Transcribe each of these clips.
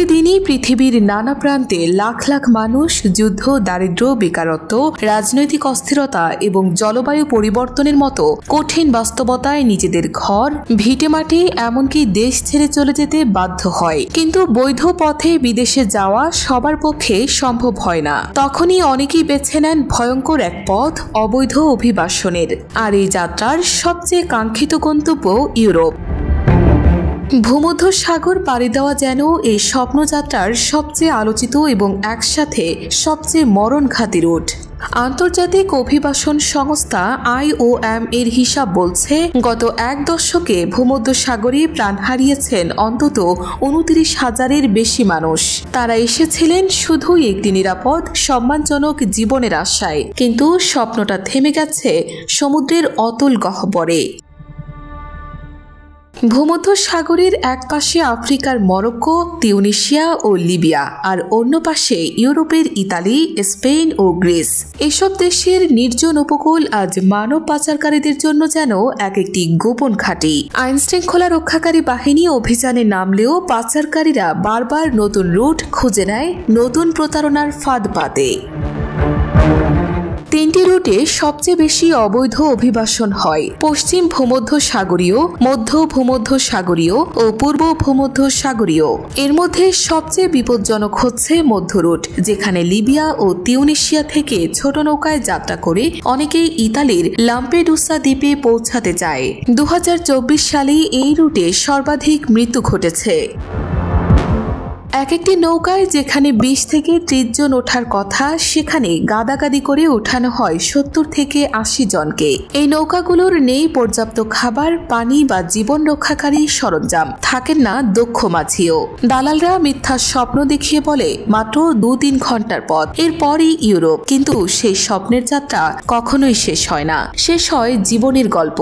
প্রতিদিনই পৃথিবীর নানা প্রান্তে লাখ লাখ মানুষ যুদ্ধ, দারিদ্র্য, বেকারত্ব, রাজনৈতিক অস্থিরতা এবং জলবায়ু পরিবর্তনের মতো কঠিন বাস্তবতায় নিজেদের ঘর, ভিটেমাটি, এমনকি দেশ ছেড়ে চলে যেতে বাধ্য হয়। কিন্তু বৈধ পথে বিদেশে যাওয়া সবার পক্ষে সম্ভব হয় না। তখনই অনেকেই বেছে নেন ভয়ঙ্কর এক পথ, অবৈধ অভিবাসনের। আর এই যাত্রার সবচেয়ে কাঙ্ক্ষিত গন্তব্য ইউরোপ। ভূমধ্য সাগর পাড়ি দেওয়া যেন এই স্বপ্নযাত্রার সবচেয়ে আলোচিত এবং একসাথে সবচেয়ে মরণঘাতী রুট। আন্তর্জাতিক অভিবাসন সংস্থা IOM এর হিসাব বলছে, গত এক দশকে ভূমধ্যসাগরে প্রাণ হারিয়েছেন অন্তত 29,000-এর বেশি মানুষ। তারা এসেছিলেন শুধুই একটি নিরাপদ, সম্মানজনক জীবনের আশায়, কিন্তু স্বপ্নটা থেমে গেছে সমুদ্রের অতল গহ্বরে। ভূমধ্যসাগরের এক পাশে আফ্রিকার মরক্কো, তিউনিসিয়া ও লিবিয়া, আর অন্য পাশে ইউরোপের ইতালি, স্পেন ও গ্রিস। এসব দেশের নির্জন উপকূল আজ মানব পাচারকারীদের জন্য যেন এক একটি গোপন ঘাঁটি। আইন শৃঙ্খলা রক্ষাকারী বাহিনী অভিযানে নামলেও পাচারকারীরা বারবার নতুন রুট খুঁজে নেয়, নতুন প্রতারণার ফাঁদ পাতে। তিনটি রুটে সবচেয়ে বেশি অবৈধ অভিবাসন হয়: পশ্চিম ভূমধ্যসাগরীয়, মধ্য ভূমধ্যসাগরীয় ও পূর্ব ভূমধ্যসাগরীয়। এর মধ্যে সবচেয়ে বিপজ্জনক হচ্ছে মধ্য রুট, যেখানে লিবিয়া ও তিউনিসিয়া থেকে ছোট নৌকায় যাত্রা করে অনেকেই ইতালির লাম্পেডুসা দ্বীপে পৌঁছাতে চায়। 2024 সালে এই রুটে সর্বাধিক মৃত্যু ঘটেছে। এক একটি নৌকায় যেখানে 20 থেকে 30 জন ওঠার কথা, সেখানে গাদাগাদি করে ওঠানো হয় 70 থেকে 80 জনকে। এই নৌকাগুলোর নেই পর্যাপ্ত খাবার, পানি বা জীবন রক্ষাকারী সরঞ্জাম, থাকেন না দক্ষ মাঝিও। দালালরা মিথ্যা স্বপ্ন দেখিয়ে বলে মাত্র 2-3 ঘন্টার পথ, এরপরই ইউরোপ। কিন্তু সেই স্বপ্নের যাত্রা কখনোই শেষ হয় না, শেষ হয় জীবনের গল্প।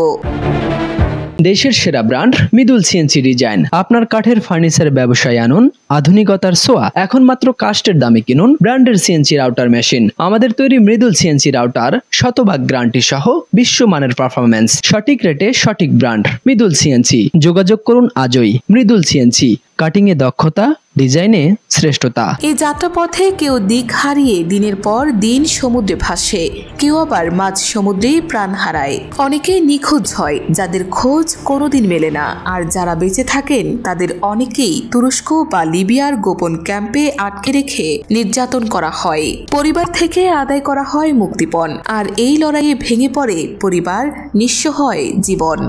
দেশের সেরা ব্র্যান্ড মৃদুল সিএনসি ডিজাইন। আপনার কাঠের ফার্নিচার ব্যবসায় আনুন আধুনিকতার ছোঁয়া। এখন মাত্র কাস্টের দামে কিনুন ব্র্যান্ডের সিএনসি রাউটার মেশিন। আমাদের তৈরি মৃদুল সিএনসি রাউটার শতভাগ গ্যারান্টি সহ বিশ্বমানের পারফরম্যান্স, সঠিক রেটে সঠিক ব্র্যান্ড মৃদুল সিএনসি। যোগাযোগ করুন আজই। মৃদুল সিএনসি, কাটিং এ দক্ষতা, ডিজাইনে শ্রেষ্ঠতা। এই যাত্রাপথে কেউ দিক হারিয়ে দিনের পর দিন সমুদ্রে ভাসে, কেউ আবার মাঝ সমুদ্রেই প্রাণ হারায়। অনেকে নিখোঁজ হয়, যাদের খোঁজ কোনোদিন মেলে না। আর যারা বেঁচে থাকেন তাদের অনেকেই তুরস্ক বা লিবিয়ার গোপন ক্যাম্পে আটকে রেখে নির্যাতন করা হয়। পরিবার থেকে আদায় করা হয় মুক্তিপণ, আর এই লড়াইয়ে ভেঙে পড়ে পরিবার, নিঃস্ব হয় জীবন।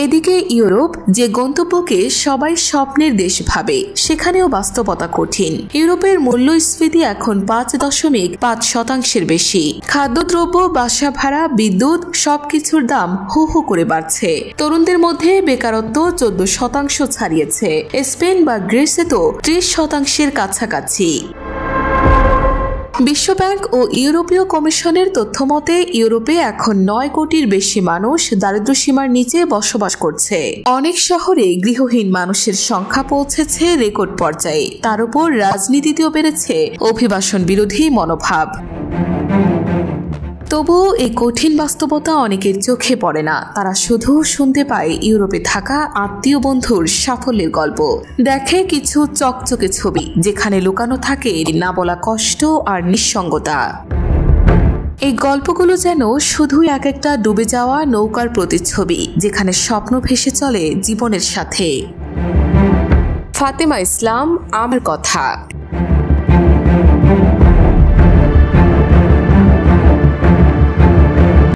এদিকে ইউরোপ, যে গন্তব্যকে সবাই স্বপ্নের দেশ ভাবে, সেখানেও বাস্তবতা কঠিন। ইউরোপের মূল্যস্ফীতি এখন 5.5% বেশি। খাদ্যদ্রব্য, বাসা ভাড়া, বিদ্যুৎ সবকিছুর দাম হু হু করে বাড়ছে। তরুণদের মধ্যে বেকারত্ব 14% ছাড়িয়েছে। স্পেন বা গ্রিসে তো 30%-এর কাছাকাছি। বিশ্বব্যাংক ও ইউরোপীয় কমিশনের তথ্যমতে ইউরোপে এখন 9 কোটির বেশি মানুষ দারিদ্র্যসীমার নিচে বসবাস করছে। অনেক শহরে গৃহহীন মানুষের সংখ্যা পৌঁছেছে রেকর্ড পর্যায়ে। তার উপর রাজনীতিতেও বেড়েছে অভিবাসন বিরোধী মনোভাব। তবুও এই কঠিন বাস্তবতা অনেকের চোখে পড়ে না। তারা শুধু শুনতে পায় ইউরোপে থাকা আত্মীয় বন্ধুর সাফল্যের গল্প, দেখে কিছু চকচকে ছবি, যেখানে লুকানো থাকে না বলা কষ্ট আর নিঃসঙ্গতা। এই গল্পগুলো যেন শুধুই এক একটা ডুবে যাওয়া নৌকার প্রতিচ্ছবি, যেখানে স্বপ্ন ভেসে চলে জীবনের সাথে। ফাতেমা ইসলাম, আমার কথা।